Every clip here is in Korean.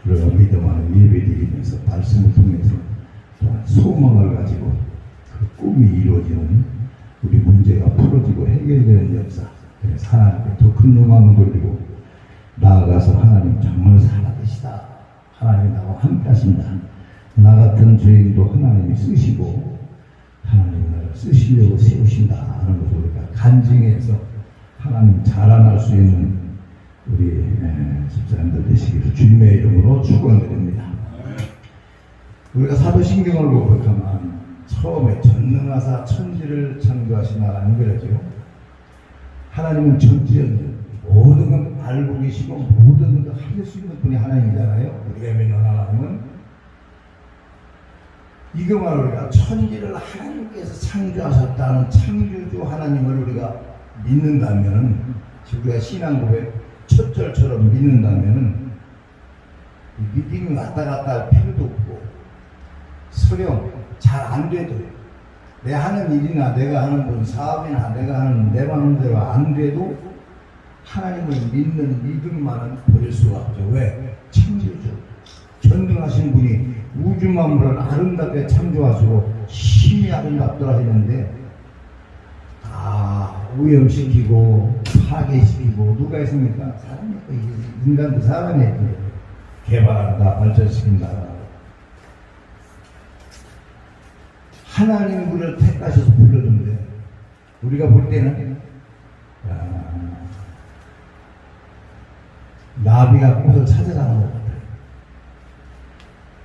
우리가 믿음 안에 예배드리면서 말씀을 통해서 또한 소망을 가지고 그 꿈이 이루어지는 우리 문제가 풀어지고 해결되는 역사. 그래서 하나님께 더 큰 영광을 돌리고 나아가서 하나님 정말 살아계시다. 하나님 나와 함께 하신다. 나 같은 죄인도 하나님이 쓰시고 하나님 나를 쓰시려고 세우신다 하는 것을 우리가 간증해서 하나님 자라날 수 있는 우리 집사님들 되시기를 주님의 이름으로 축원드립니다. 우리가 사도신경을 보면 처음에 전능하사 천지를 창조하신 하나님 그러죠. 하나님은 전지전능 모든 건 알고 계시고 모든 걸 하실 수 있는 분이 하나님이잖아요. 우리가 믿는 하나님은 이것만 우리가 천지를 하나님께서 창조하셨다는 창조주 하나님을 우리가 믿는다면, 우리가 신앙고백 첫 절처럼 믿는다면 믿음이 왔다 갔다 할 필요도 없고 설령 잘 안 돼도 내 하는 일이나 내가 하는 분 사업이나 내가 하는 내 마음대로 안 돼도 하나님을 믿는 믿음만은 버릴 수가 없죠. 왜? 창조주 전능하신 분이 우주 만물을 아름답게 창조하시고 심히 아름답더라 했는데 다 오염시키고 파괴시키고 누가 했습니까? 사람이 인간도 사람이 개발한다 발전시킨다. 하나님 우리를 택하셔서 불렀는데 우리가 볼 때는 나비가 꽃을 찾아가는 것 같아요.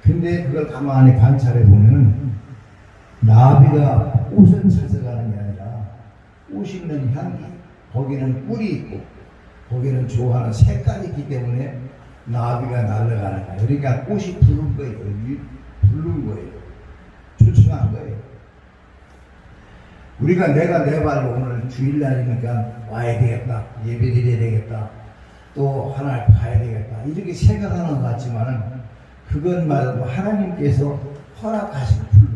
근데 그걸 가만히 관찰해 보면은 나비가 꽃을 찾아가는 게 아니라 꽃이 있는 향기, 거기는 꿀이 있고 거기는 좋아하는 색깔이 있기 때문에 나비가 날아가는 거예요. 그러니까 꽃이 부른 거예요. 부른 거예요. 초청한 거예요. 우리가 내가 내 발로 오늘 주일날이니까 와야 되겠다, 예배드려야 되겠다, 또 하나님 가야 되겠다 이렇게 생각하는 것 같지만은 그건 말고 하나님께서 허락하신 불로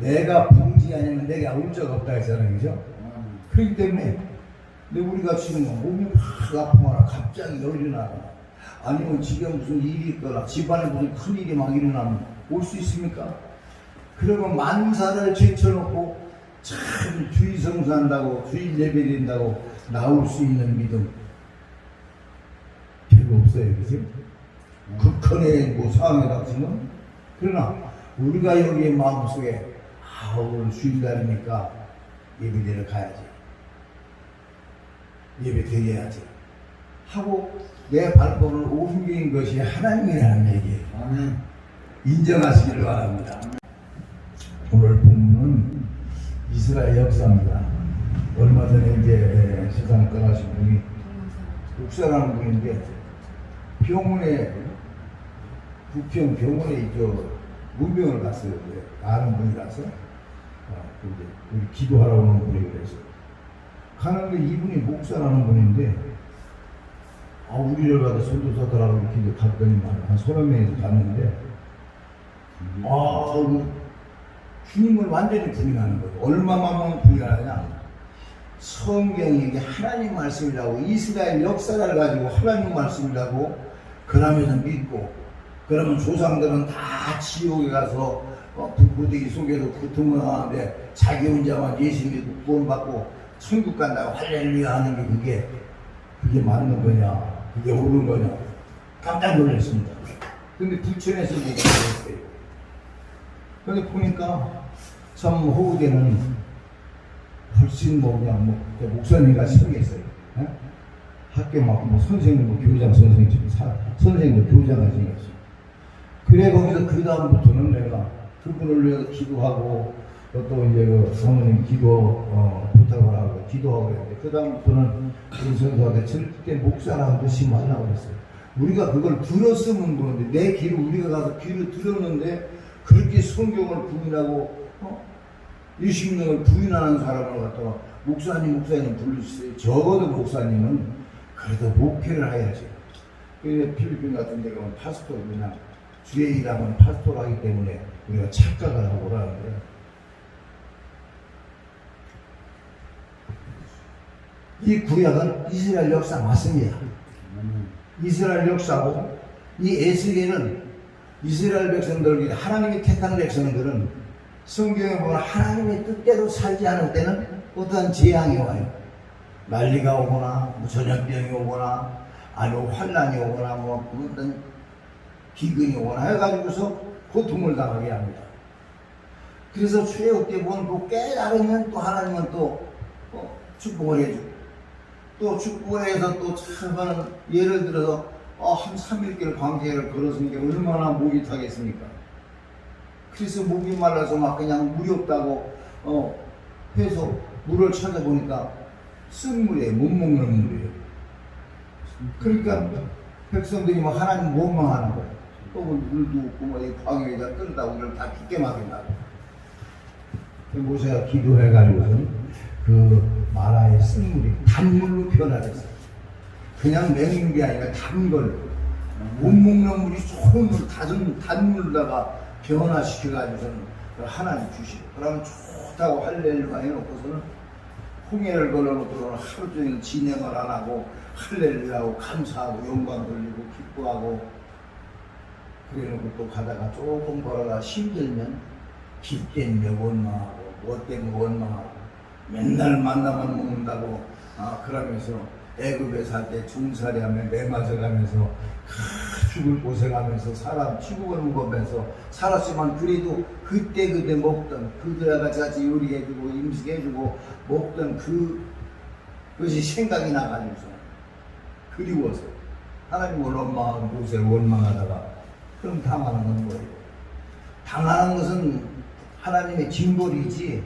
내가 부르지 않으면 내가 올 적 없다 했잖아요. 그죠? 그렇기 때문에 근데 우리가 지금 몸이 막 아프거나 갑자기 열이 나거나 아니면 집에 무슨 일이 있거나 집안에 무슨 큰일이 막 일어나면 올 수 있습니까? 그러면 만사를 제쳐놓고 참 주의 성수한다고 주의 예배드린다고 나올 수 있는 믿음 별로 없어요. 그죠? 극한의 뭐 상황에 닥치면 그러나 우리가 여기 마음속에 오늘 주일날이니까 예배드리러 가야지, 예배 드려야지 하고 내 발걸음을 옮긴 것이 하나님이라는 얘기예요. 인정하시기를 바랍니다. 오늘 본문은 이스라엘 역사입니다. 얼마 전에 이제 세상을 떠나신 분이 목사라는 분인데 병원에 부평 병원에 문병을 갔어요. 아는 분이라서 근데 우리 기도하러 오는 분이 그래서 가는데 이분이 목사라는 분인데 우리를 가서 선도사들하고 이렇게 갔더니 한 30명에서 갔는데 주님을 완전히 부인하는 거예요. 얼마만큼 부인하느냐? 성경이 이게 하나님 말씀이라고 이스라엘 역사를 가지고 하나님 말씀이라고 그러면서 믿고 그러면 조상들은 다 지옥에 가서 불구덩이 속에서 고통을 하는데 자기 혼자만 예수 믿고 구원받고 천국 간다고 할렐루야 하는 게 그게 맞는 거냐? 그게 옳은 거냐? 깜짝 놀랐습니다. 근데 부천에서 보고 그랬어요. 근데 보니까 참 호우대는 훨씬 그냥 목사님과 시작했어요. 학교 선생님 교장 선생님 선생님 교장을 생겼어요. 그래 거기서 그 다음부터는 내가 그분을 위해서 기도하고 또 이제 사모님 기도 부탁을 하고 기도하고 했는데 그 다음부터는 우리 선생님한테 절대 목사라고 하지 말라고 했어요. 우리가 그걸 들었으면 그런데 내 귀를 우리가 가서 귀를 들었는데 그렇게 성경을 부인하고 예수님을 부인하는 사람을 갖다가 목사님 부르시세요. 적어도 목사님은 그래도 목회를 해야지. 필리핀 같은 데 가면 파스토 그냥 주의 일하면 파스토를 하기 때문에 우리가 착각을 하고 그러는데 이 구약은 이스라엘 역사 맞습니다. 이스라엘 역사고 이 에스겔은 이스라엘 백성들, 하나님이 택한 백성들은 성경에 보면 하나님의 뜻대로 살지 않을 때는 어떠한 재앙이 와요. 난리가 오거나, 전염병이 오거나, 아니면 환란이 오거나, 어떤 기근이 오거나 해가지고서 고통을 당하게 합니다. 그래서 출애굽 때 보면 또 깨달으면 또 하나님은 또 축복을 해주고, 또 축복을 해서 또 참하는, 예를 들어서 한 3일길 광야를 걸어서는 게 얼마나 목이 타겠습니까? 그래서 목이 말라서 막 그냥 물이 없다고 해서 물을 찾아보니까 쓴 물이에요. 못 먹는 물이에요. 그러니까 백성들이 막 하나님 원망하는 거예요. 또 물도 없고 뭐 이 광야에다 끓다 우리를 다 죽게 막힌다고. 모세가 기도해가지고는 그 마라의 쓴물이 단물로 변화됐어요. 그냥 맹는 게 아니라 단 걸로, 못 먹는 물이 좋은 물, 단물로다가 변화시켜가지고서는 하나님 주시고, 그러면 좋다고 할렐루야 해놓고서는 홍해를 걸어놓고서는 하루 종일 진행을 안 하고 할렐루야하고 감사하고 영광 돌리고 기뻐하고, 그래놓고 또 가다가 조금 걸어가 힘들면 길 때문에 원망하고 뭐 때문에 원망하고 맨날 만나만 먹는다고 그러면서 애굽에 살 때 중살이하며 매맞아가면서 죽을 고생하면서 사람 죽을 먹으면서 살았지만 그래도 그때 먹던 그들과 같이 요리해주고 임식해주고 먹던 그것이 생각이 나가지고서 그리워서 하나님을 원망하고 모세를 원망하다가 그럼 당하는 건 뭐예요? 당하는 것은 하나님의 징벌이지,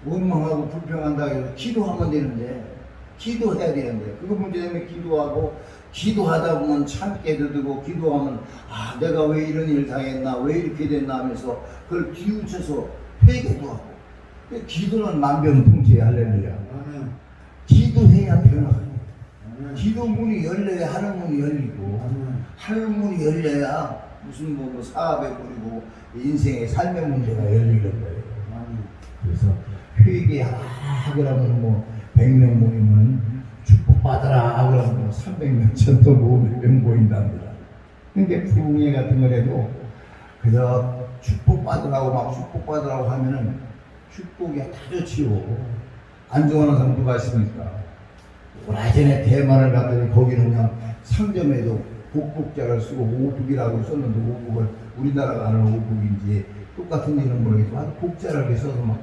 원망하고 불평한다 해서 기도하면 되는데, 기도해야 되는데, 그거 문제 때문에 기도하고, 기도하다 보면 참게 되고, 기도하면 아 내가 왜 이런 일 당했나, 왜 이렇게 됐나 하면서 그걸 뒤우쳐서 회개도 하고. 기도는 만병통치의 할렐루야. 기도해야 변화가. 기도 문이 열려야 하늘 문이 열리고, 하늘 문이 열려야 무슨 뭐 사업에 부리고 인생의 삶의 문제가 열리는 거예요. 그래서 회개하라 그러면 뭐 100명 모이면 축복받아라 그러면 300명 전도 500명 모인답니다. 그러니까 부흥회 같은 걸 해도 그저 축복받으라고 막 축복받으라고 하면은 축복이 다 좋지요. 안 좋아하는 사람 누가 있습니까? 오래전에 대만을 갔더니 거기는 그냥 상점에도 복복자를 쓰고 오북이라고 썼는데, 오북을 우리나라가 아는 오북인지 똑같은 이름 모르겠지만 복자를 써서 막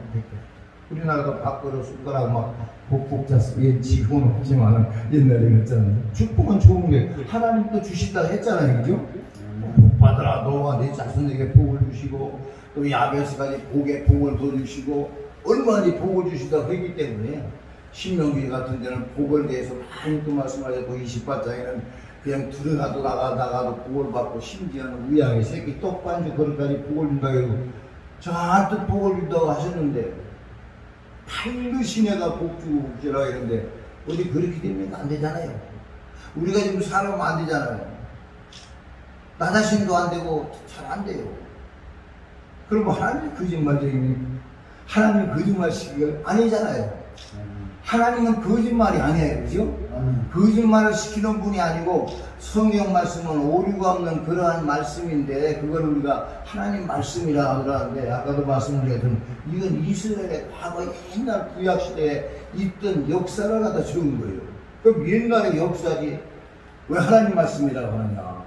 우리나라도 밥그릇 숟가락 막 복복자 쓰기 지금은 없지만 옛날에 그랬잖아요. 축복은 좋은 게 하나님도 주신다 했잖아요. 그죠? 복 받으라, 너와 내 자손에게 복을 주시고 또 야베스까지 복에 복을 더 주시고 얼마나 복을 주시다고 했기 때문에 신명기 같은 데는 복을 대해서 많이 또 말씀하셨고, 28장에는 그냥 들어가도 나가다가도 복을 받고, 심지어는 우양의 새끼 떡반죽 그릇까지 복을 준다고 해도 저한테 복을 준다고 하셨는데, 팔도 시내가 복 주고 복주라고 했는데 어디 그렇게 되면 안 되잖아요. 우리가 지금 살아면 안 되잖아요. 나 자신도 안 되고 잘 안 돼요. 그리고 하나님이 거짓말쟁이, 하나님이 거짓말시키가 아니잖아요. 하나님은 거짓말이 아니에요. 그죠? 거짓말을 시키는 분이 아니고 성경 말씀은 오류가 없는 그러한 말씀인데, 그걸 우리가 하나님 말씀이라 그러는데, 아까도 말씀드렸던 이건 이스라엘의 과거 옛날 구약시대에 있던 역사를 갖다 적은 거예요. 그럼 옛날의 역사지 왜 하나님 말씀이라고 하느냐.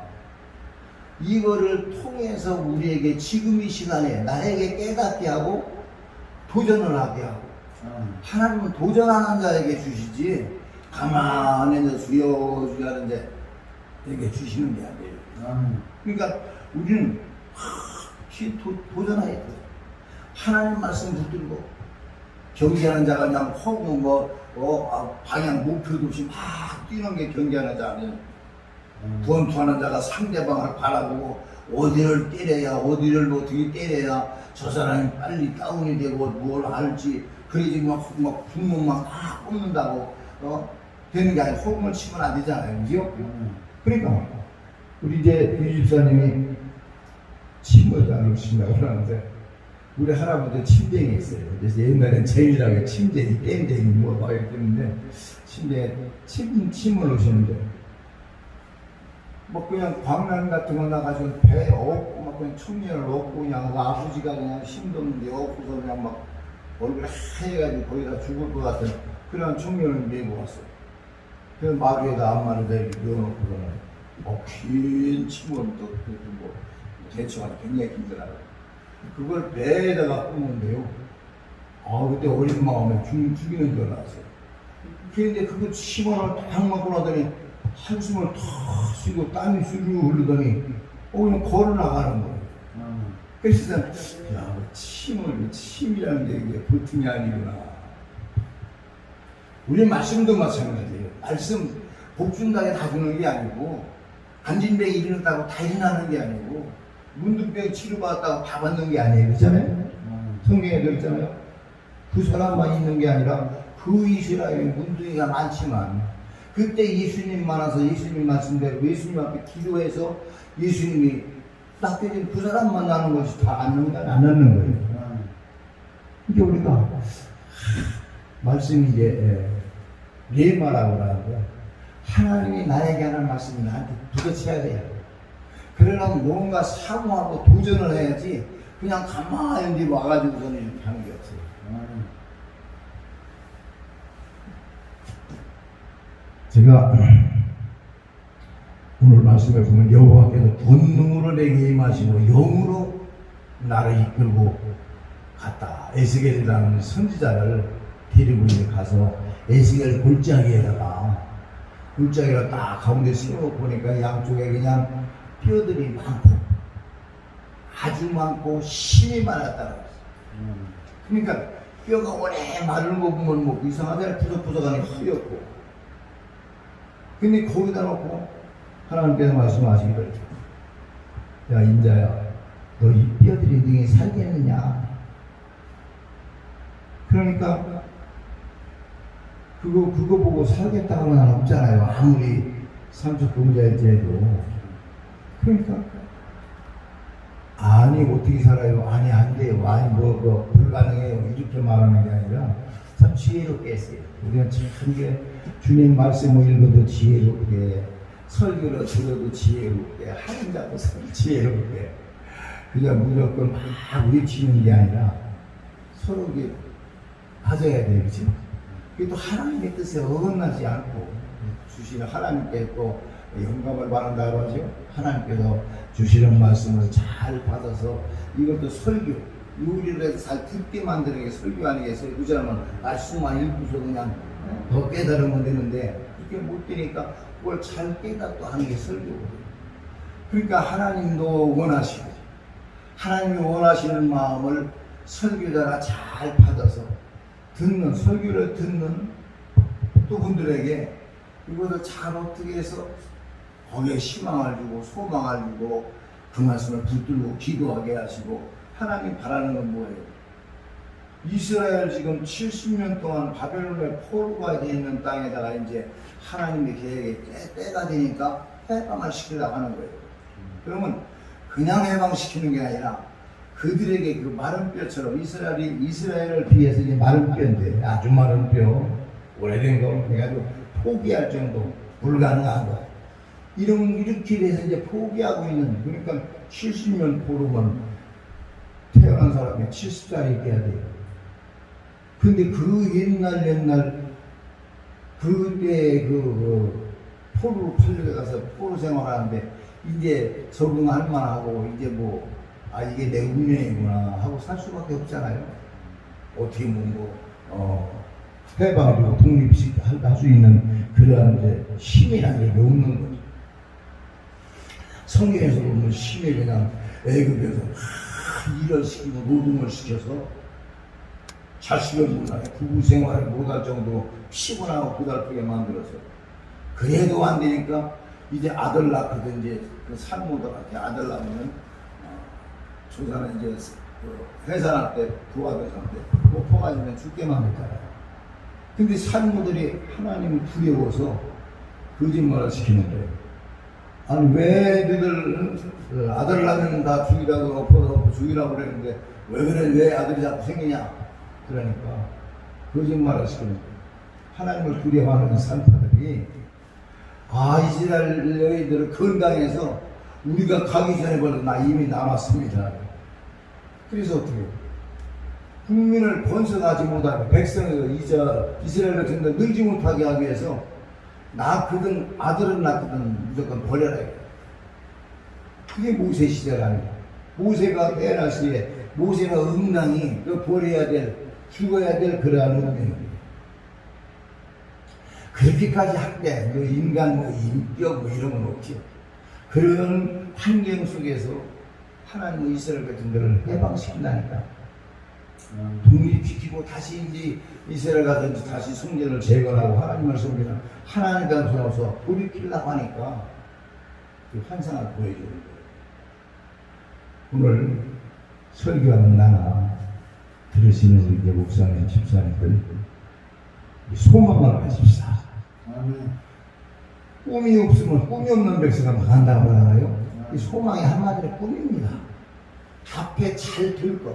이거를 통해서 우리에게 지금 이 시간에 나에게 깨닫게 하고 도전을 하게 하고, 하나님은 도전하는 자에게 주시지 가만히 앉아서 주여 주여 하는데 이렇게 주시는 게 아니에요. 그러니까 우리는 도전해야 돼요. 하나님 말씀 붙들고 경계하는 자가 그냥 방향 목표도 없이 막 뛰는 게 경계하는 자 아니에요. 권투하는 자가 상대방을 바라보고 어디를 때려야, 어디를 어떻게 때려야 저 사람이 빨리 다운이 되고 뭘 할지, 그러지 막 분명만 다 뽑는다고 되는 게 아니고 호흡을 치면 안 되잖아요. 그죠? 그러니까 우리 이제 유 집사님이 침을 잘 놓으신다고 그러는데, 우리 할아버지 침쟁이 있어요. 그래서 옛날엔 제일하게 침쟁이, 땡쟁이 막 이렇게 했는데 침을 놓으시는데 뭐 그냥 광란 같은 거 나가지고 배 업고 막 그냥 청년을 업고 그냥 아버지가 그냥 힘도 없는데 업고서 그냥 막 얼굴 하얘가지고 거기다 죽을 것 같은 그런 청년을 메고 왔어요. 그래서 마루에다 안마를 넣어놓고서는 긴 침을 또 뭐 대처하기 굉장히 힘들어요. 그걸 배에다가 꽂는데요. 아 그때 어린 마음에 죽이는 줄 알았어요. 그런데 그거 침을 딱 맞고 나더니 한숨을 탁 쉬고 땀이 수르 흐르더니 그냥 걸어 나가는 거예요. 그래서 야 침이라는 게 이게 보통이 아니구나. 우리 말씀도 마찬가지예요. 말씀 복준다게 다 주는 게 아니고 안진병이 일어났다고 다 일어나는 게 아니고 문둥병 치료받았다고 다 받는 게 아니에요. 그렇잖아요? 성경에 도 있잖아요. 그 사람만 있는 게 아니라 그 이스라엘 문둥이가 많지만 그때 예수님 만나서 예수님 말씀대로 예수님 앞에 기도해서 예수님이 닦여진 그 사람 만나는 것이 다 않는 거야? 안 하는 거예요. 이게 우리가 말씀이 이제 레마라고 하는 거야. 하나님이 나에게 하는 말씀이 나한테 부딪혀야 돼요. 그러려면 뭔가 사고하고 도전을 해야지 그냥 가만히 와가지고서는 이렇게 하는 게 없어요. 제가 오늘 말씀에 보면 여호와께서 권능으로 내게 임하시고 영으로 나를 이끌고 갔다. 에스겔이라는 선지자를 데리고 이제 가서 에스겔 골짜기에다가 골짜기를 딱 가운데 세워놓고 보니까 양쪽에 그냥 뼈들이 많고 아주 많고 힘이 많았다고 했어요. 그러니까 뼈가 오래 마른 거 보면 뭐 이상하잖아요. 부석부석하니 허옇고. 근데 거기다 놓고 하나님께서 말씀하시기를 야 인자야 너 이 뼈들이 능히 살겠느냐. 그러니까 그거 보고 살겠다고는 없잖아요. 아무리 삼척동자일지라도. 그러니까 아니 어떻게 살아요? 아니 안 돼요. 아니 뭐 불가능해요. 이렇게 말하는 게 아니라 참 지혜롭게 했어요. 우리가 참 이게 주님 말씀을 읽어도 지혜롭게 설교를 들어도 지혜롭게 하는 자도 지혜롭게 그냥 무조건 막 외치는 게 아니라 서로 이게 가져야 돼요. 그치? 그게 또 하나님의 뜻에 어긋나지 않고 주시는 하나님께 또 영감을 받는다고 하죠. 하나님께서 주시는 말씀을 잘 받아서 이것도 설교 우리를 잘 듣게 만드는 게 설교 아니겠어요? 그 사람은 말씀만 읽고서 그냥 더 깨달으면 되는데 그렇게 못 되니까 그걸 잘 깨닫고 하는 게 설교거든요. 그러니까 하나님도 원하시고 하나님이 원하시는 마음을 설교자가 잘 받아서 듣는 설교를 듣는 또 분들에게 이것을 잘 어떻게 해서 거기에 희망을 주고 소망을 주고 그 말씀을 붙들고 기도하게 하시고 하나님 바라는 건 뭐예요? 이스라엘 지금 70년 동안 바벨론의 포로가 되어 있는 땅에다가 이제 하나님의 계획에 때가 되니까 해방을 시키려고 하는 거예요. 그러면 그냥 해방시키는 게 아니라 그들에게 그 마른 뼈처럼 이스라엘을 비해서 이제 마른 뼈인데 아주 마른 뼈 오래된 거 해가지고 포기할 정도 불가능한 거 이렇게 돼서 이제 포기하고 있는 그러니까 70년 포로면 태어난 사람이 70살이 돼야 돼요. 근데 그 옛날 그때 포로로 팔려가서 포로 생활하는데 이제 적응할 만하고 이제 이게 내 운명이구나 하고 살 수밖에 없잖아요. 어떻게 해방되고 독립할 수 있는 그러한 이제 힘이라는 게 없는 거죠. 성경에서 보면 힘이 그냥 애굽에서 일을 시키고 노동을 시켜서 자식을 못하게 부부 생활을 못할 정도로 피곤하고 고달프게 만들어서 그래도 안 되니까 이제 아들 낳거든 이제 그 산모들한테 아들 낳으면 조사는 이제 회산할 때 부하들한테 못 퍼가지면 죽게 만들잖아요. 근데 산모들이 하나님을 두려워서 거짓말을 시키는 거예요. 아니 왜 너희들 아들 낳으면 다 죽이라고 엎어서 죽이라고 그랬는데 왜 그래 왜 아들이 자꾸 생기냐 그러니까 거짓말을 시키는 거예요. 하나님을 두려워하는 산파들이 아, 이스라엘 너희들은 건강해서 우리가 가기 전에 벌써 나 이미 남았습니다. 그래서 어떻게 국민을 번성하지 못하게 백성을 이스라엘 같은 데 늘지 못하게 하기 위해서 낳거든 아들은 낳거든 무조건 버려라. 그게 모세 시절 아니야. 모세가 태어날 시에 모세가 응당이 버려야 될 죽어야 될 그러한 운명입니다. 그렇게까지 할때 인간 인격 이런 건 없죠. 그런 환경 속에서 하나님은 이스라엘 같은 데를 해방시킨다니까. 독립시키고 다시 이제 이스라엘 같은 다시 성전을 재건하고 하나님을 섬기는 하나님 감수로서 돌이키려고 하니까 그 환상을 보여주는 거예요. 오늘 설교하는 나나 들으시는 이제 목사님, 집사님들 소망을 가집시다. 꿈이 없으면 꿈이 없는 백성가 망한다고 하잖아요. 이 소망이 한마디로 꿈입니다. 앞에 잘 들 것.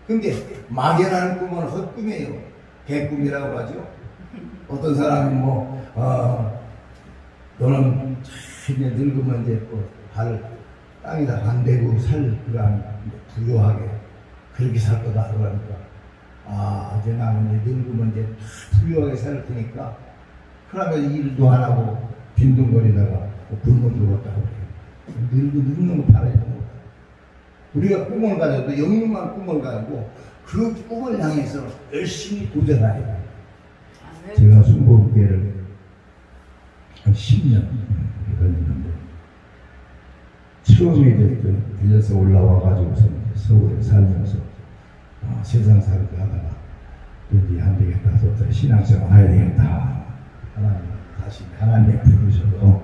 근데 막연한 꿈은 헛꿈이에요. 개꿈이라고 하죠. 어떤 사람이 너는 이제 늙으면 이제 발 땅에다 안 대고 살 그런 부유하게 그렇게 살 거다 그러니까 이제 나는 이제 늙으면 이제 부유하게 살 테니까 그러면 일도 안 하고 빈둥거리다가 굶어 죽었다고 그래요. 늙는 거 바라지 못. 우리가 꿈을 가져도 영롱한 꿈을 가지고 그 꿈을 향해서 열심히 도전해야 돼요. 제가 순복음교회를 한 10년 걸렸는데 처음에 이제 들려서 올라와가지고서 서울에 살면서 세상 살기 하다가 이제 안 되겠다 해서 신앙생활 해야 되겠다. 다시 하나님 부르셔서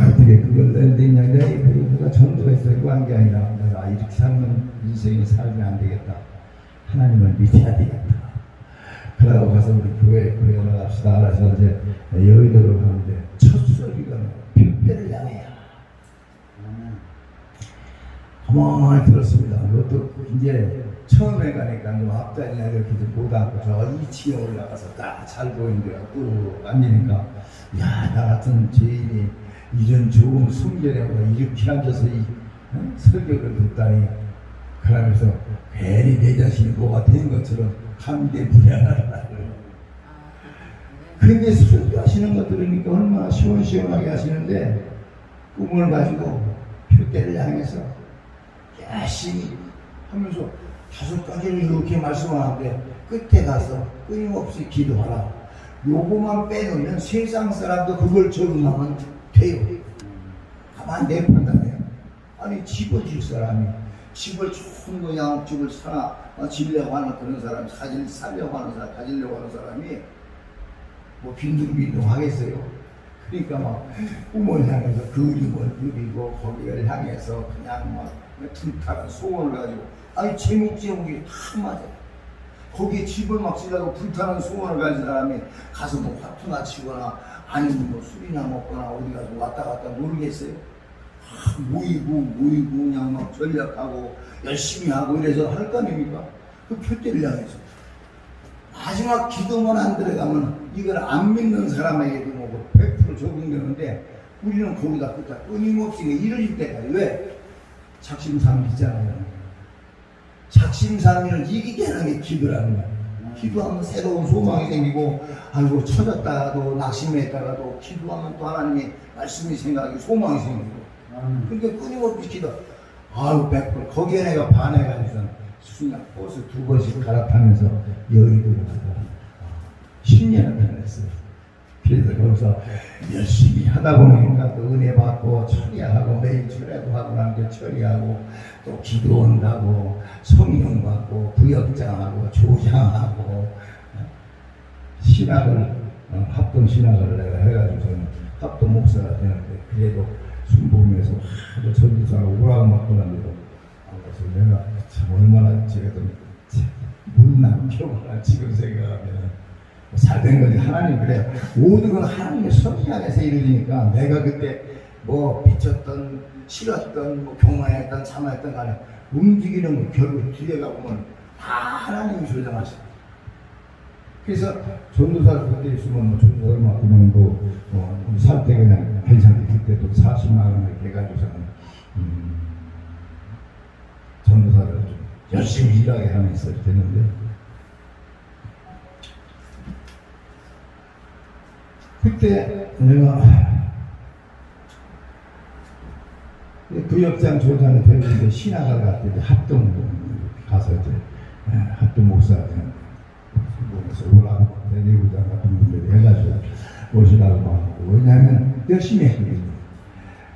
어떻게 그걸 내냐 내가 전도해서 이거 한 게 아니라 내가 이렇게 살면 인생에 살면 안 되겠다. 하나님을 믿어야 되겠다. 그러고 가서 우리 교회 나갑시다. 그래서 이제 여의도를 가는데 첫 소리가 벽배를 향해야 가만히 들었습니다. 그것도 이제 처음에 가니까 좀 앞자리나 이렇게 못 앉고 저 2층에 올라가서 딱 잘 보이는 데가 또 앉으니까 야, 나 같은 죄인이 이런 좋은 순결하고 이렇게 앉아서 이 설교를 듣다니 그러면서 괜히 내 자신이 뭐가 된 것처럼 감개무량하더라. 그런데 설교하시는 거 들으니까 얼마나 시원시원하게 하시는데 꿈을 가지고 표대를 향해서 열심히 하면서 5가지를 이렇게 말씀하는데 끝에 가서 끊임없이 기도하라. 요거만 빼놓으면 세상 사람도 그걸 적응하면 돼요. 가만히 내판단해요. 아니 집을 질 사람이 집을 좋은 거 양옥집을 지려고 하는 그런 사람이 살려고 하는 사람, 가지려고 하는 사람이 뭐 빈둥빈둥 하겠어요. 그러니까 막 꿈을 향해서 그림을 그리고 거기를 향해서 그냥 막 불타는 소원을 가지고 아니 제목이 다 맞아요. 거기에 집을 막 지려고 불타는 소원을 가진 사람이 가서 뭐 화투나 치거나 아니면 뭐 술이나 먹거나 어디 가서 왔다 갔다 모르겠어요. 모이고 그냥 막 전략하고 열심히 하고 이래서 할 거 아닙니까? 그 표대를 향해서 마지막 기도만 안 들어가면 이걸 안 믿는 사람에게도 뭐 100% 적용되는데 우리는 거기다 끊임없이 이뤄질 때까지 왜? 작심삼일이잖아요. 작심삼일을 이기게 하는 게 기도라는 거야. 기도하면 새로운 소망이 생기고 아이고 쳐졌다가도 낙심했다가도 기도하면 또 하나님의 말씀이 생각하고 소망이 생기고 그러니까 끊임없이 기도 아유 100% 거기에 내가 반해가지고 순간 버스 2번씩 갈아타면서 여의도를 가다가 10년을 다녔어요. 그래서 거기서 열심히 하다 보니까 또 은혜 받고 처리하고 매일 철회도 하고 나면 처리하고 또 기도원 가고 성령 받고 부역장하고 조장하고 신학을 합동 신학을 내가 해가지고 저는 합동 목사가 되는데 그래도 순복음에서 하도 전도사하고 오라고 맞고 난데도 그래서 내가 참 얼마나 제가 좀 못난 표가 지금 생각하면 잘된 거지. 하나님 그래 모든 건 하나님의 섭리 안에서 이루어지니까 내가 그때 뭐 미쳤던 싫었던 뭐 교만했던 참았던 간에 움직이는 거 결국 뒤에 가보면 다 하나님이 조정하셔. 그래서 전도사 그때 있으면 뭐 전도사 얼마 그만 살 때 그냥 괜찮게 그때 또 40만 원을 해가지고서는 전도사를 좀 열심히 일하게 하면서 됐는데, 그때 내가 구역장 조장을 되는데 신학을 갔더니 합동 가서 이제 합동 목사한테 오라고 내부장 같은 분들이 해가지고 오시라고 하고, 왜냐하면 열심히 했거든요.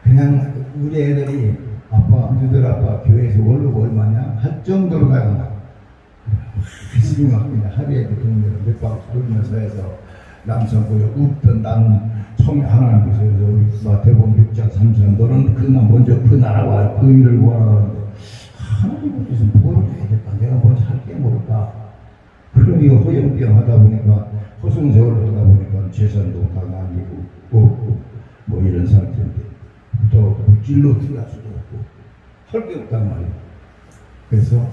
그냥 우리 애들이 아빠, 너희들 아빠 교회에서 월급 얼마냐 할 정도로 가요. 지금 막 그냥 하루에도 그런 몇 바퀴 돌면서 해서 남성구역 웃던 나는 처음에 하나님께서 우리 대본 6장 3장 너는 그나 먼저 그 나라와 그 일을 구하라는데, 하나님께서 뭘 해야 될까? 내가 먼저 할 게 뭘까? 그러니 허영병 하다 보니까 허송세월을 하다 보니까 재산도 다 남기고 없고 뭐 이런 상태인데, 또 길로 들어갈 수도 없고 할 게 없단 말이에요. 그래서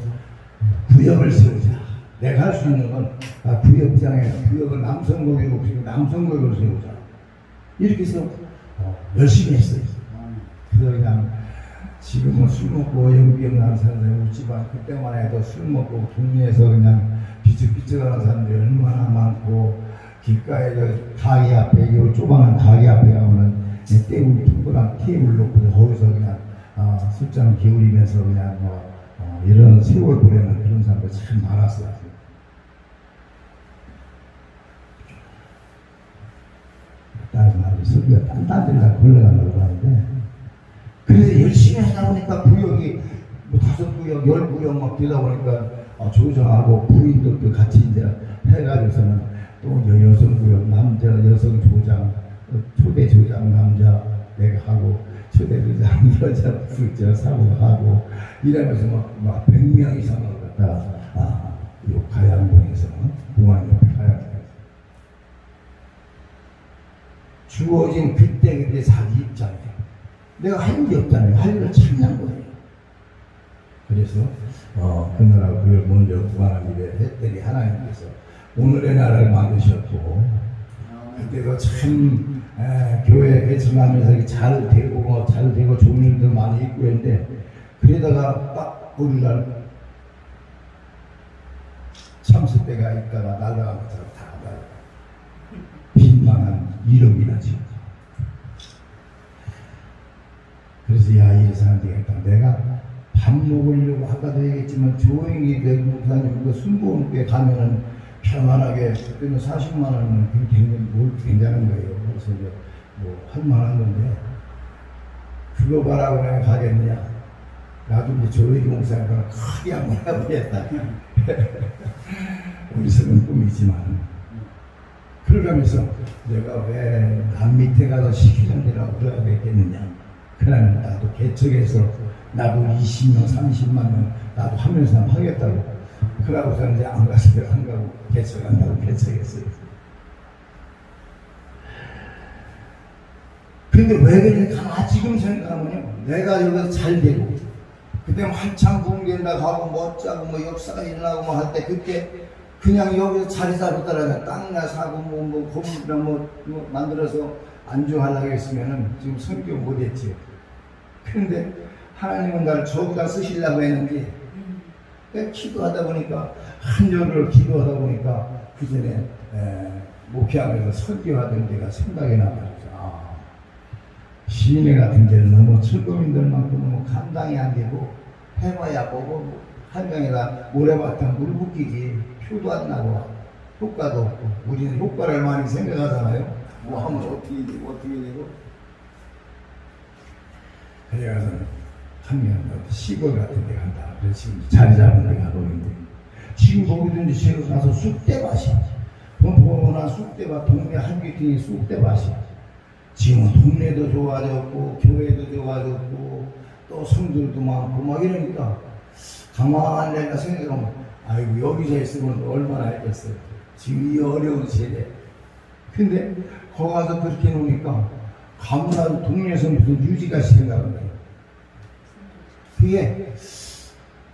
구역을 세우자. 내가 할 수 있는 건 구역장에 구역을 남성구역으로 세우고 남성구역으로 세우자. 이렇게 해서 열심히 했어요. 그래서 그냥 지금은 술 먹고 영비영 나는 사람들이 웃지만, 그때만 해도 술 먹고 동네에서 그냥 비쩍비쩍하는 사람들이 얼마나 많고, 길가에 가게 앞에 요 조그마한 가게 앞에 가면은 떼굴 둥그란 테이블 놓고 거기서 그냥 술잔 기울이면서 그냥 이런 세월 보내는 그런 사람들 참 많았어요. 다른 말이 설교가 딴딴들다 걸러가려고 하는데, 그래서 열심히 하다 보니까 구역이 뭐 5구역, 10구역 막 되다 보니까 조정하고 부인들도 같이 이제 해가지고서는 또 여성구역, 남자 여성 조장, 초대 조장 남자 내가 하고, 초대 조장 여자 부자 사고하고 이러면서 막 100명 이상을 갖다가 요 가양동에서 공항 옆에 가양동에서 주어진 그때 자기 입장에 내가 할 일이 없잖아요. 할 일을 찾는 거예요. 그래서 그 나라 구역 먼저 구하는 일에 했더니 하나님께서 오늘의 나라를 만드셨고, 그때도 참 교회 개척하면서 잘 되고 좋은 일도 많이 있고 했는데, 그러다가 딱 어느 날 참수대가 있다가 날아간 것처럼 다 날아가 빈만한 1억이 나지. 그래서 야, 이 사람 되겠다. 내가 밥 먹으려고 아까도 얘기했지만 조용히 내 목사님 순복음교회 가면은 편안하게, 그때는 40만 원은 괜찮은 거예요. 그래서 이제 뭐 할만한 건데, 그거 바라고 내가 가겠느냐? 나도 이제 조용히 목사님과 크게 한번 해보겠다. 우리 서는 꿈이지만, 그러면서 내가 왜 남 밑에 가서 시키는데라고 그래야 되겠느냐? 그러면 나도 개척해서 나도 20명, 30만 명 나도 하면서 하겠다고. 그러고서 이제 안 갔어요. 안 가고 개척한다고 개척했어요. 근데 왜 그러니까 지금 생각하면요, 내가 여기서 잘 되고, 그때 한참 붕괴한다 하고 멋지고 뭐 역사가 일어나고 뭐 할 때, 그때 그냥 여기서 자리 잡았다라면 땅이나 사고 뭐 건물이나 뭐 만들어서 안주하려고 했으면은 지금 성경 못했지. 그런데 하나님은 나를 저보다 쓰시려고 했는데, 기도하다 보니까, 한절을 기도하다 보니까 그 전에 목회하면서 설교하던 데가 생각이 나가지고, 시내 같은 데는 너무 철거민들만큼 너무 감당이 안 되고, 해봐야 보고 한강에다 모래바탕 물 붓기지 표도 안 나고 효과도 없고, 우리는 효과를 많이 생각하잖아요. 뭐 하면 어떻게 되고. 그래서 한명 시골 같은 데 간다. 그래서 지금 자리 잡은 데 가고 있는데, 지금 거기든지 지금 가서 쑥대밭이, 보나 쑥대밭, 동네 한귀퉁이 쑥대밭이, 지금은 동네도 좋아졌고 교회도 좋아졌고 또 성들도 많고 막 이러니까, 가만히 내가 생각하면 아이고 여기서 있으면 얼마나 했겠어요. 지금 이 어려운 세대. 근데 거기 가서 그렇게 놓으니까 가문하고 동네에서 무슨 유지가 생각하는 거예요. 그게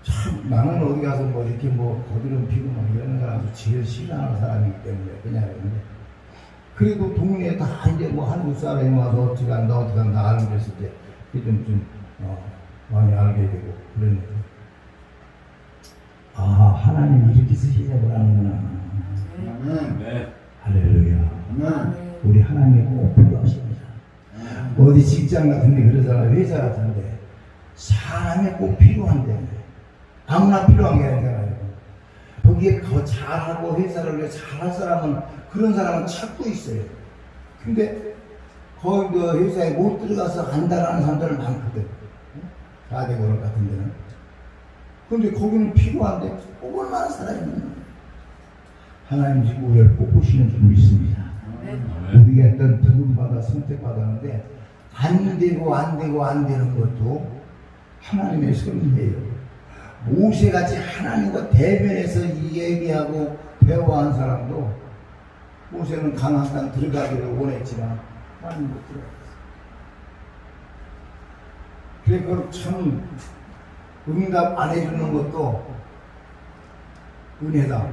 참, 나는 어디 가서 뭐 이렇게 뭐 거드름 피고 막 이러는 사람도 제일 싫어하는 사람이기 때문에 그냥. 근데 그래도 동네에 다 이제 뭐 한국 사람이 와서 어떻게 한다 하는 게 있을 때 좀 많이 알게 되고 그랬는데 아 하나님이 이렇게 쓰시려고 하는구나. 네. 할렐루야. 우리 하나님이 꼭 필요하십니다. 어디 직장 같은데 그러잖아요. 회사 같은데 사람이 꼭 필요한데 아무나 필요한 게 아니잖아요. 거기에 더 잘하고 회사를 잘할 사람은 그런 사람은 찾고 있어요. 근데 거기 그 회사에 못 들어가서 간다라는 사람들은 많거든. 가대고를 같은 데는. 근데 거기는 필요한데 뽑을 만한 사람이 있는 하나님 지금 우리를 뽑으시는 줄 믿습니다. 우리가 어떤 부름받아 선택받았는데 안 되는 것도 하나님의 섭리예요. 모세같이 하나님과 대면해서 얘기하고 대화한 사람도 모세는 가나안 땅 들어가기를 원했지만 하나님 못 들어갔어요. 그래 그걸 참 응답 안 해주는 것도 은혜다.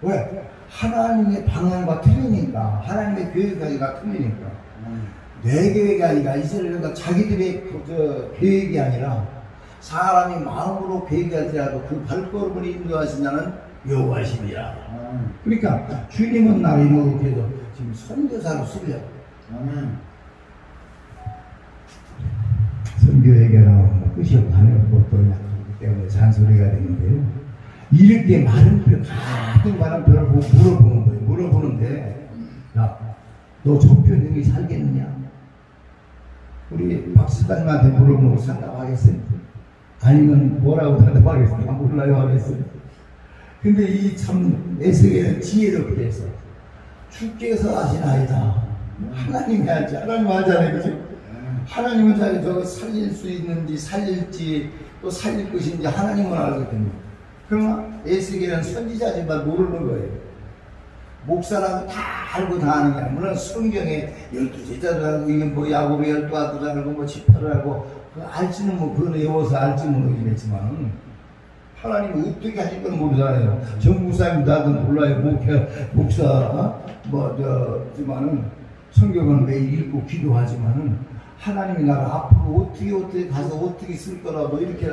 왜? 하나님의 방향과 틀리니까, 하나님의 계획하기가 틀리니까. 내 계획이 아니라 이스라엘과 자기들의 계획이 아니라 사람이 마음으로 계획하더라도 그 발걸음을 인도하시냐는 여호와시니라. 그러니까 주님은 나를 이렇게 해서 지금 선교사로 쓰려고. 선교에게는 끝이 없다는 것도 약속이기 때문에 잔소리가 되는데요. 이렇게 많은 별, 가득 많은 별을 보고 물어보는 거예요. 물어보는데, 야, 너 조편형이 살겠느냐? 우리 박사님한테 물어보면 상담하겠어요? 아니면 뭐라고 대답하겠어요? 몰라요 하겠어요? 근데 이 참 에스겔은 지혜롭게 해서 주께서 하시나이다. 하나님이 할지, 하나님 하잖아요. 그죠? 하나님은 자기 저거 살릴 수 있는지 살릴지 또 살릴 것인지 하나님은 알거든요. 그러나 에스겔은 선지자지만 모르는 거예요. 목사라고 다 알고 다 아는 게 아니라 물론 성경에 12제자도 알고 이게 뭐 야곱의 12아들 알고 뭐 지파를 알고 알지는 뭐 그건 외워서 알지 모르겠지만 하나님이 어떻게 하실 건 모르잖아요. 정무사님 나도 몰라요. 목사 지만은 성경은 매일 읽고 기도하지만은 하나님이 나를 앞으로 어떻게 가서 어떻게 쓸 거라도 이렇게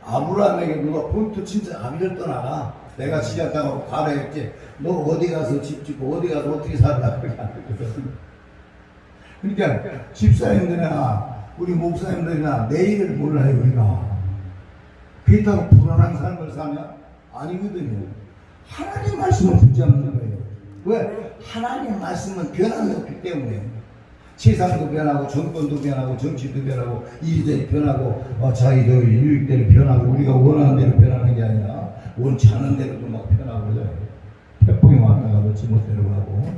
아브라함에게 누가 본토 진짜 아비를 떠나가 내가 지하 땅으로 가라 했지 너 어디 가서 집 짓고 어디 가서 어떻게 살라 그렇게 안 했거든. 그러니까 집사님들이나 우리 목사님들이나 내일을 몰라요. 우리가 그렇다고 불안한 삶을 사냐? 아니거든요. 하나님 말씀을 붙잡는 거예요. 왜? 하나님 말씀은 변함이 없기 때문에 세상도 변하고 정권도 변하고 정치도 변하고 이리저리 변하고 자기도 유익대로 변하고 우리가 원하는 대로 변하는 게 아니라 원치 않은 대로도 막 변하고 그래요. 태풍이 왔다가 뭐 지멋대로 가고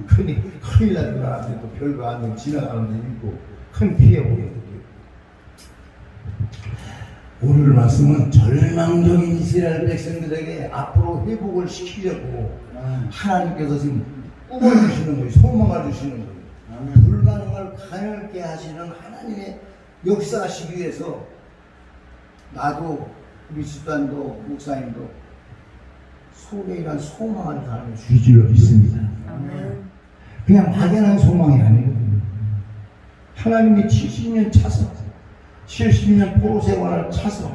큰일 날 줄 알았는데 또 별거 아니고 지나가는 데 있고 큰 피해 보게 돼요. 오늘 말씀은 절망적인 이스라엘 백성들에게 앞으로 회복을 시키려고 하나님께서 지금 꿈을 주시는 거예요. 소망을 주시는 거예요. 불가능을 가능하게 하시는 하나님의 역사하시기 위해서 나도 우리 집단도 목사님도 속에 이런 소망을 가는 주의를 있습니다. 그냥 막연한 소망이 아니거든요. 하나님이 70년 차서 70년 포로 생활을 차서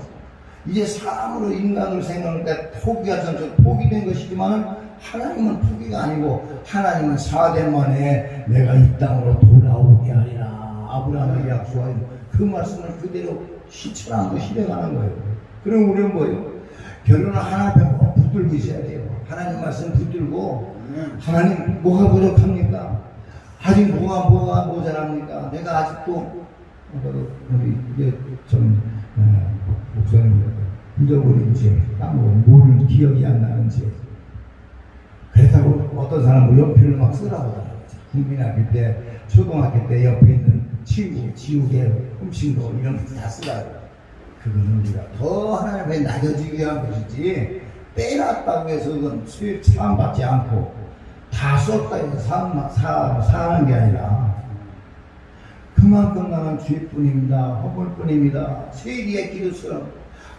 이제 사람으로 인간으로 생각할 때 포기하셔서 포기된 것이지만은 하나님은 포기가 아니고 하나님은 4대 만에 내가 이 땅으로 돌아오게 하리라 아브라함에게 약속하신 그 말씀을 그대로 실천하고 실행하는 거예요. 그럼 우리는 뭐예요? 결론은 하나 앞에 꼭 붙들고 있어야 돼요. 하나님 말씀 붙들고 하나님 뭐가 부족합니까? 아직 뭐가 모자랍니까? 내가 아직도 우리 이제 좀 목사님 잊어버린 죄 까먹은 뭐를 기억이 안 나는 죄 그렇다고 어떤 사람은 연필을 막 쓰라고 하더라고요. 국민학교 때 초등학교 때 옆에 있는 친구 지우개 훔친거 이런 거 다 쓰라고. 그거는 우리가 더 하나님 앞에 낮아지기 위한 것이지 빼놨다고 해서 그건 수익 사함받지 않고 다 썼다 해서 사하는 게 아니라 그만큼 나는 죄뿐입니다. 허물뿐입니다. 세리의 기도처럼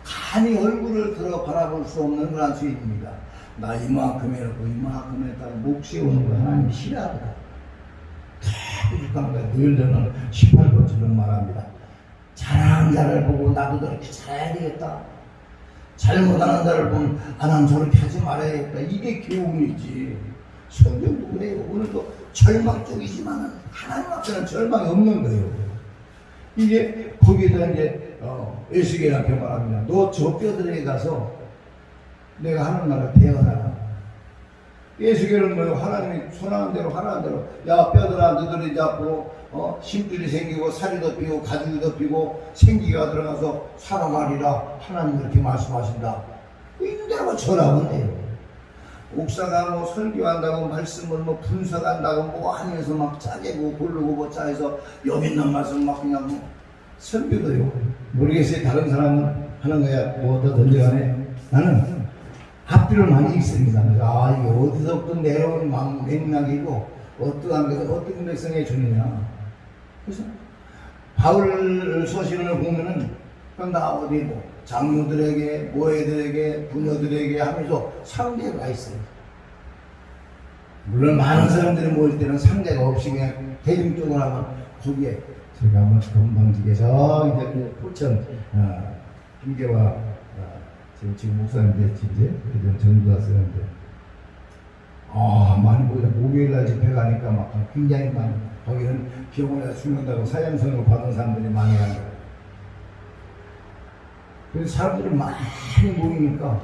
간이 얼굴을 들어 바라볼 수 없는 그런 죄입니다. 나 이만큼 해놓고 이만큼 했다고 목 세우는 거 하나님이 싫어하더라. 다 부족한 거야. 늘 저는 18번처럼 말합니다. 잘하는 자를 보고 나도 저렇게 잘해야 되겠다. 잘못하는 자를 보면 난 저렇게 하지 말아야겠다. 이게 교훈이지. 성경도 그래요. 오늘도 절망 쪽이지만 하나님 앞에는 절망이 없는 거예요. 이게 거기에다 이제 에스겔한테 말합니다. 너 저 뼈들에게 가서 내가 하는 말을 대언하라. 에스겔은 뭐예요? 하나님이 손하는 대로 하라는 대로 야 뼈들아 너들이 잡고 심줄이 생기고 살이 덮이고 가죽이 덮이고 생기가 들어가서 살아나리라. 하나님 이렇게 말씀하신다. 있는 대로 전하면 돼요. 목사가 뭐 설교한다고 말씀을 뭐 분석한다고 뭐 하면서 막 짜내고 고르고 뭐 짜해서 여기 있는 말씀 막 그냥 뭐 설교도요. 모르겠어요. 다른 사람은 하는 거야. 뭐 더 던져가네. 나는 앞뒤를 많이 읽습니다. 이게 어디서부터 내려오는 맥락이고 어떠한 것을 어떻게 백성에 주느냐. 그래서 바울 서신을 보면은 나 어디 뭐 장로들에게 모회들에게 부녀들에게 하면서 상대가 있어요. 물론 많은 사람들이 모일 때는 상대가 없이 그냥 대중적으로 하면 거기에 제가 한번 건방지게서 이제 그 포천 김계화 지금 목사님인데 이제 전도사 쓰는데 많이 보자. 목요일날 집회 가니까 막 굉장히 많이 거기는 병원에서 죽는다고 사형선고 받은 사람들이 많이 가는 거예요. 그래서 사람들이 많이 모이니까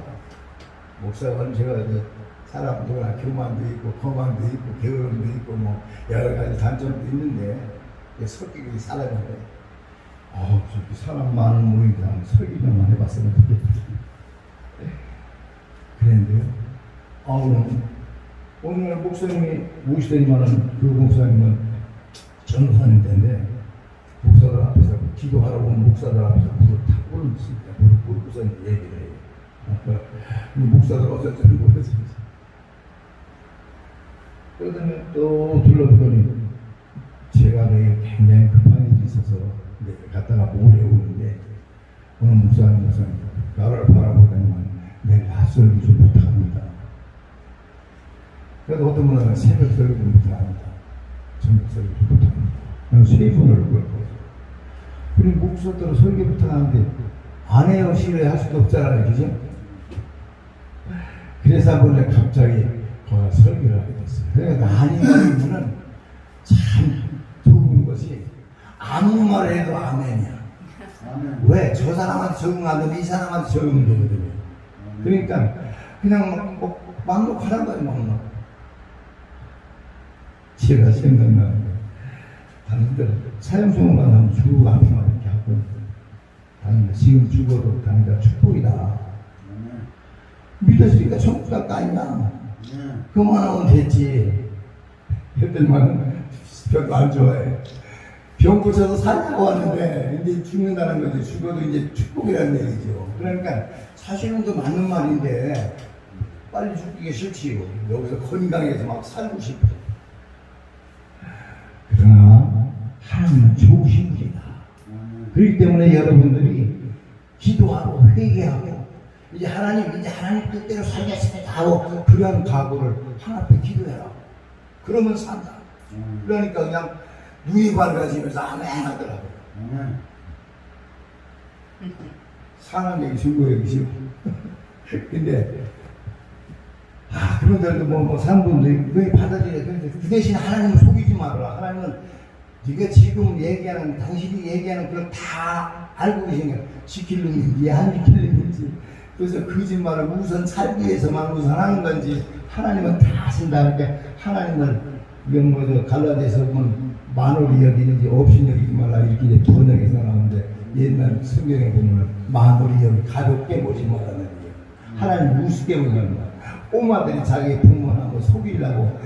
목사가 제가 이제 사람 누구나 교만도 있고 거만도 있고 게으름도 있고 뭐 여러 가지 단점도 있는데 성격이 사람인데 저기 사람 많은 모임에 설교 좀 해봤으면 좋겠다. 그랬는데요. 오늘 목사님이 오시더니만은 그 목사님은 전도사님 때인데 목사들 앞에서 기도하라고 온 목사들 앞에서 무릎 탁 꿇었습니다. 무릎 꿇고서 얘기를 해요. 목사들 어쩌저쩌고 모르겠습니다. 그러더니 또 둘러보더니 제가 내일 굉장히 급한 일이 있어서 갔다가 모레 오는데 오늘 목사님 나를 바라보더니만 내일 낮설기 좀 부탁합니다. 그래도 어떤 분은 새벽 설교 좀 부탁합니다. 저녁 설교 좀 부탁합니다. 세 분을 그랬거든요. 그리고 목사들은 설교 부탁하는데 안 해요. 싫어할 수도 없잖아요. 그죠? 그래서 한 번에 갑자기 거기 설교를 하게 됐어요. 그러니까 아니라는 분은 참 좋은 것이 아무 말 해도 아멘이야. 왜? 저 사람한테 적응하는데 이 사람한테 적응이 되거든요. 그러니까 그냥 막 녹화한 거예요. 막. 제가 생각나는 거예요. 다른들 사형수만 하면 주고 앞에만 이렇게 하고 다른데 지금 죽어도 다른데 축복이다. 믿었으니까 천국 갈 거 아니냐. 그만하면 됐지. 그들만은 별로 안 좋아해. 병 고쳐서 살려고 왔는데 이제 죽는다는 거지. 죽어도 이제 축복이라는 얘기죠. 그러니까 사실은 그 맞는 말인데 빨리 죽기가 싫지요. 여기서 건강해서 막 살고 싶어. 그러나 하나님은 좋으신 분이다. 그렇기 때문에 여러분들이 기도하고 회개하고 이제 하나님 뜻대로 살겠습니다 하고 그런 각오를 하나님 앞에 기도해라. 그러면 산다. 그러니까 그냥 눈이 밝아지면서 아멘 하더라고요. 사는 얘기 중고 얘기 싫고 근데 그런데도 뭐 사람들도 왜 받아들여. 그 대신 하나님을 속이지 말아라. 하나님은 네가 지금 얘기하는 당신이 얘기하는 걸 다 알고 계신 거야. 지킬 놈인지 안 지킬 놈인지. 그래서 거짓말을 우선 살기 위해서만 우선 하는 건지 하나님은 다 아신다. 그러니까 하나님을 이건 뭐 갈라디아서 보면 만홀히 여기는지 없이 여기지 말라 이렇게 이제 번역해서 나오는데 옛날 성경에 보면 만홀히 여기 가볍게 보지 말라는 거예요. 하나님 우습게 보지 말라. 꼬마들이 자기 부모하고 속이려고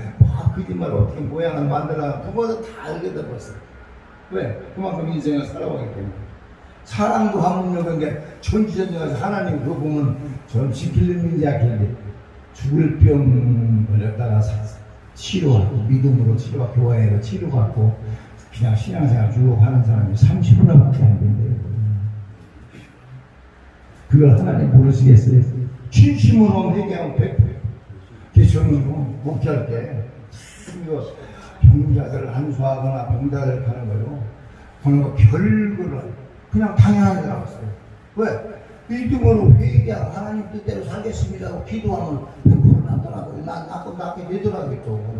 거짓말 어떻게 모양을 만들어 부모도 다 알거든 벌써. 왜? 그만큼 인생을 살아가기 때문에. 사랑도 한문역인 게 천지전쟁에서 하나님 그거 보면 전 지킬는지 약했는데 죽을 병 걸렸다가 치료하고 믿음으로 치료하고 교회로 치료받고 그냥 신앙생활 쭉 하는 사람이 30%밖에 안 된대요. 그걸 하나님 모르시겠어요? 진심으로 회개하면 100%. 저는 목회할 때 이거 병자들을 한수하거나 병자들을 하는 거요. 그런 거 별거를 그냥 당연한 줄 알았어요. 왜? 1등으로 회개하고 하나님 뜻대로 살겠습니다 하고 기도하면 100% 나더라고요. 낫게 되더라고요.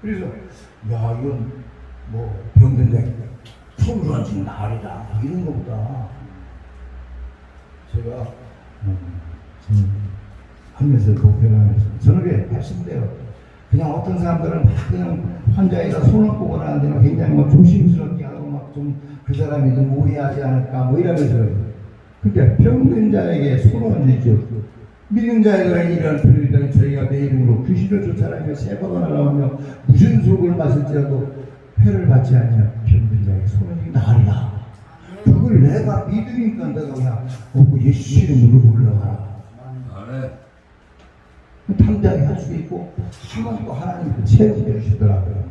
그래서 야 이건 뭐 병든 자기 품으로 지금 나으리라 이런 것보다 제가 하면서 목표하면서 저녁에 말씀대로 그냥 어떤 사람들은 막 그냥 환자에다 손을 꼽거나 안 되면 굉장히 막 조심스럽게 하고 막 좀 그 사람이 좀 오해하지 않을까 뭐 이러면서 근데 병든 자에게 손을 얹으죠. 믿는 자에게는 이러한 표현이라는 저희가 내 이름으로 귀신을 쫓아내며 세바가 나오며 무슨 속을 마실지라도 해를 받지 않냐 병든 자에게 손을 나으리라. 그걸 내가 믿으니까 내가 그냥 예수 이름으로 올라가라. 당장에 할 수 있고 하면 또 하나님 체험해 주시더라고요.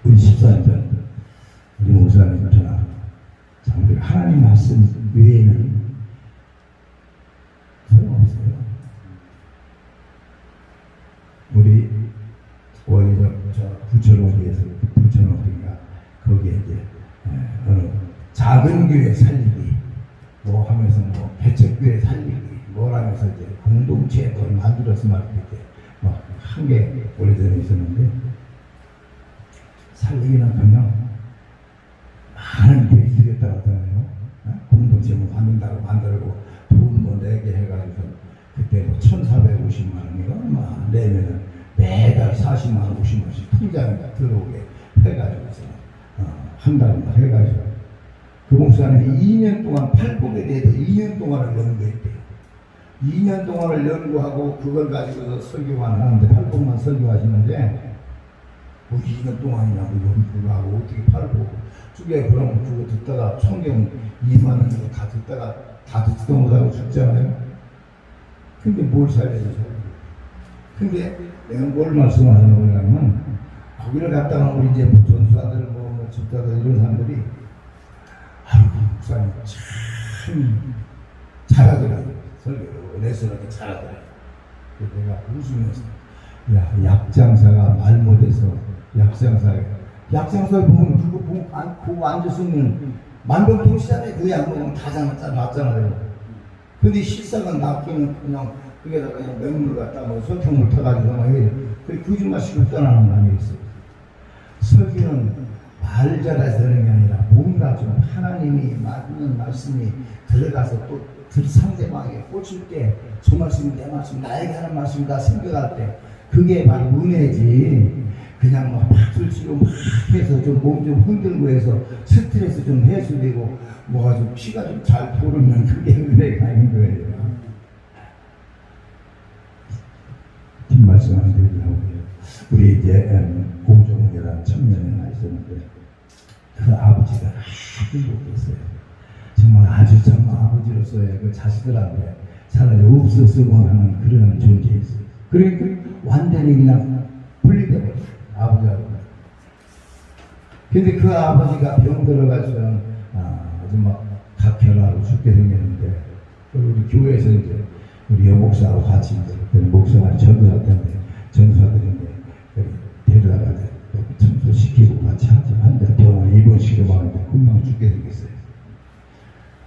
우리 14년 전 우리 목사님 전화 우리 하나님 말씀 외에는 소용없어요. 우리 저 부천 어디에서 부천 어디가 거기에 이제 어느 작은 교회 살리기 뭐 하면서 뭐 개척교회 살리기 뭐라면서 이제 공동체 뭘 만들어서 막 이렇게 막 한 게 오래전에 있었는데 살리기는 그냥 많은 게 있겠다고 하잖아요. 공동체 뭐 만들고 돈 뭐 내게 해가지고 그때 뭐 1,450만 원이가 얼마 내면은 매달 40만 원, 50만 원씩 통장에 들어오게 해가지고서 한 달만 해가지고 그 목사님이 2년 동안 팔복에 대해서 2년 동안을 연구했대요. 2년 동안을 연구하고 그걸 가지고서 설교만 하는데 팔복만 설교하시는데 뭐 2년 동안이냐고 연구를 하고 어떻게 팔복 그게 그럼 그거 듣다가 성경 2만 원 정도 다 듣다가 다 듣지도 못하고 죽잖아요. 근데 뭘 살려서 근데 내가 뭘 말씀하는 거냐면 거기를 갔다가 우리 이제 전수사들 뭐 집사들 이런 사람들이 아이고 목사님 참 잘하더라고요. 설교를 은혜스럽게 잘하더라고요. 그래서 내가 웃으면서 야 약장사가 말 못해서 약장사 보면 그거 보고 앉았으면 만병통치잖아요. 그 약 먹으면 다 맞잖아요. 근데 실상은 낫기는 그냥 그게다가 그냥 맹물 갖다 뭐 설탕물 타가지고 막 해. 그 거짓말식으로 떠나는 거 아니겠어요? 설교는 말 잘해서 되는 게 아니라 뭔가 좀 하나님이 맞는 말씀이 들어가서 또 상대방에게 꽂힐 때 저 말씀이 내 말씀 나에게 하는 말씀이다 생각할 때 그게 바로 은혜지. 그냥 막 박수를 치고 막 해서 좀 몸 좀 흔들고 해서 스트레스 좀 해소되고 뭐가 좀 피가 좀 잘 도르면 그게 은혜가 아닌 거예요. 긴 말씀 안 드리려고 우리 이제 고종이라는 청년이 하나 있었는데 그 아버지가 아주 못했어요. 정말 아주 정말 아버지로서의 그 자식들한테 차라리 없었으면 하는 그런 존재였어요. 그러니까 완전히 그냥 분리되고 아버지하고. 근데 그 아버지가 병 들어가서 아주 막 각혈하고 죽게 생겼는데 우리 교회에서 이제 우리 여목사하고 같이 이제 그때는 목사가 전도사들인데 데려다가 청소시키고 같이 한데 병원에 입원시키고 하는데 금방 죽게 생겼어요.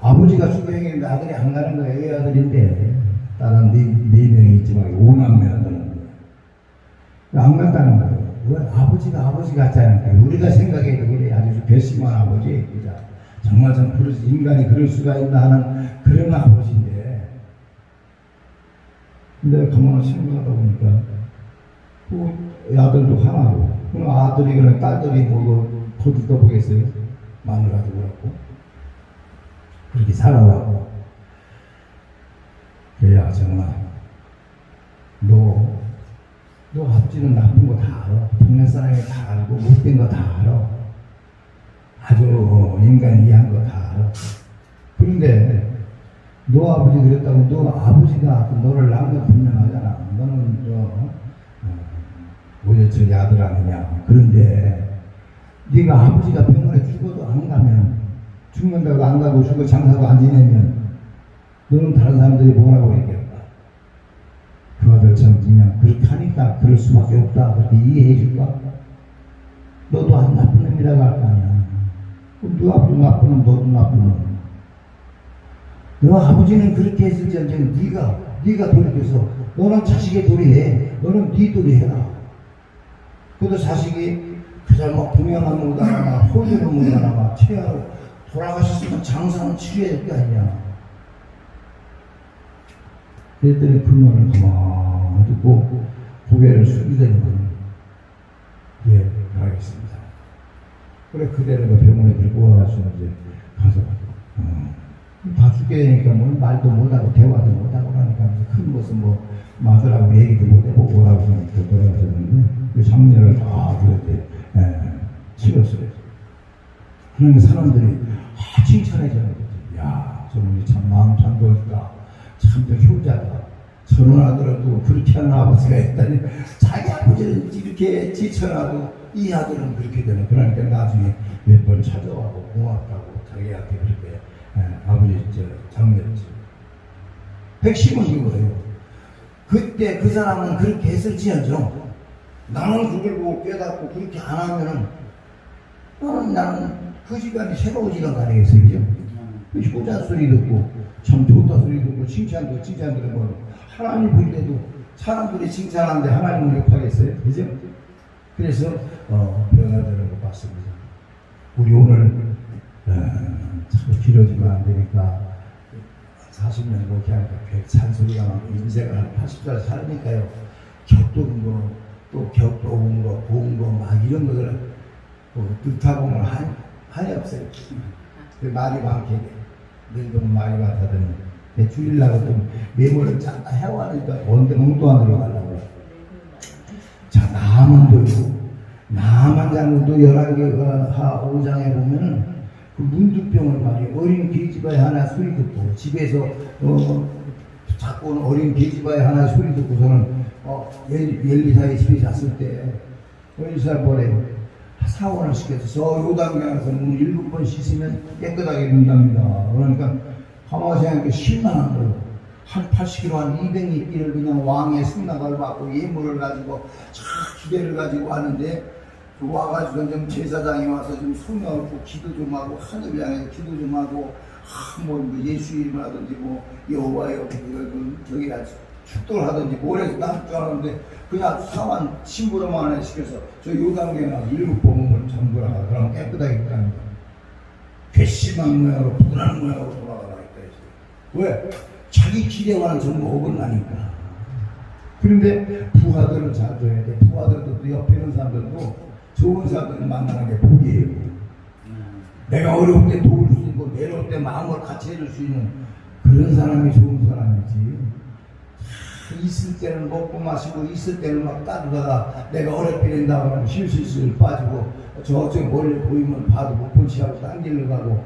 아버지가 죽게 생겼는데 아들이 안 가는 거예요. 애 아들인데 다른 네 명이 있지만 오남매 한다는 거예요. 안 간다는 거예요. 왜 아버지가 아버지 같지 않으니까 우리가 생각해도 그래 아주 괘씸한 아버지 정말 인간이 그럴 수가 있나 하는 그런 아버지인데 근데 가만히 생각하다 보니까 그 아들도 하나고 그 아들이 그런 딸들이 뭐 거두다 보겠어요. 마누라도 그렇고 그렇게 살아왔고 그래야 정말 너 아버지는 나쁜 거 다 알아. 동네 사람이 다 알고 못된 거 다 알아. 아주 인간이 이해한 거 다 알아. 그런데 너 아버지 그랬다고 너 아버지가 너를 낳은 건 분명하잖아. 너는 오해철이 아들 아니냐. 그런데 네가 아버지가 병원에 죽어도 안 가면 죽는다고 안 가고 죽어 장사도 안 지내면 너는 다른 사람들이 뭐라고 얘기할까? 그 아들 참 그냥 그렇게 하니까 그럴 수밖에 없다. 그렇게 이해해 줄까? 너도 안 나쁜 놈이라고 할 거 아니야. 너 아버지 나쁜 놈, 너도 나쁜 놈. 너 아버지는 그렇게 했을지언정 네가 돌이켜서 너는 자식의 도리해. 너는 네 도리해라. 그래도 자식이 그저 뭐 분명한 못하나 호주를 못하나 최하로 돌아가셨으면 장사는 치료해야 될 게 아니냐. 그랬더니 그 말을 가만히 듣고 고개를 숙이더니만 예, 알겠습니다. 그래 그대로 병원에 들고 와가지고 이제 가서 다 죽게 되니까 뭐 말도 못하고 대화도 못하고 그러니까 큰 무슨 뭐 마더라고 얘기도 못해보고 오라고 하니까 돌아가셨는데 그 장례를 다 그렇게 치렀어요. 그러니까 사람들이 칭찬해주는 거지. 야, 저놈이 참 마음 참 좋다. 참 효자다. 저런 아들도 그렇게 하는 아버지가 있다니 자기 아버지는 이렇게 지쳐나도 이 아들은 그렇게 되는. 그러니까 나중에 몇 번 찾아와고 고맙다고 자기한테 그렇게 아버지 장례했지. 핵심은 이거예요. 그때 그 사람은 그렇게 했을지언정 나는 그걸 보고 깨닫고 그렇게 안 하면은 나는 그 시간이 새로워지는 거 아니겠어요? 그죠? 그 효자 소리 듣고 참 좋다 소리 듣고 칭찬 들으면 하나님 볼 때도 사람들이 칭찬하는데 하나님을 욕하겠어요? 그죠? 그래서 변화되는 것 같습니다. 우리 오늘 참 길어지면 안 되니까 40년 그렇게 하니까 잔소리가 많고 인생을 한 80살 살으니까요. 격도는 거, 또 격도 온 거, 고운 거, 막 이런 것을 듣다 보면 한이 없어요. 그 말이 많게 늙으면 말이 많다더니 내 줄이려고 좀 메모를 짠다 해와니까 엉뚱한 데로 가려고. 자, 나만 장도 11개 5장에 보면은 그 문두병을 말이에요. 어린 계집아이 하나 소리 듣고 집에서 자꾸 온 어린 계집아이 하나 소리 듣고서는 엘리사의 집에 잤을 때 엘리사 보래 사원을 시켜서 저 요단강에서 문 7번 씻으면 깨끗하게 된답니다. 그러니까 가만히 생각하니까 실망한 거예요. 한 80kg 한 200리끼를 그냥 왕의 승낙을 받고 예물을 가지고 기대를 가지고 하는데 와가지고 좀 제사장이 와서 좀 손을 얹고 기도 좀 하고 하늘 향해서 기도 좀 하고 뭐 예수 이름을 하든지 뭐 여호와여 저기 축도를 하든지 뭘 해서 난 줄 알았는데 그냥 사만 심부름만 시켜서 저 요단강에 7번을 잠그라 그러면 깨끗하게 된답니다. 괘씸한 모양으로 분한 모양으로 돌아가라 했다 했어요. 왜? 자기 기대와는 전부 어긋나니까. 그런데 부하들은 잘 줘야 돼. 부하들도 옆에 있는 사람들도 좋은 사람들을 만나는 게 복이에요. 내가 어려울 때 도울 수 있고 외로울 때 마음을 같이 해줄 수 있는 그런 사람이 좋은 사람이지. 있을 때는 먹고 마시고 있을 때는 막 따르다가 내가 어렵게 된다고 하면 실실실 빠지고 저쪽 멀리 보이면 봐도 못 본 체하고 딴 길로 가고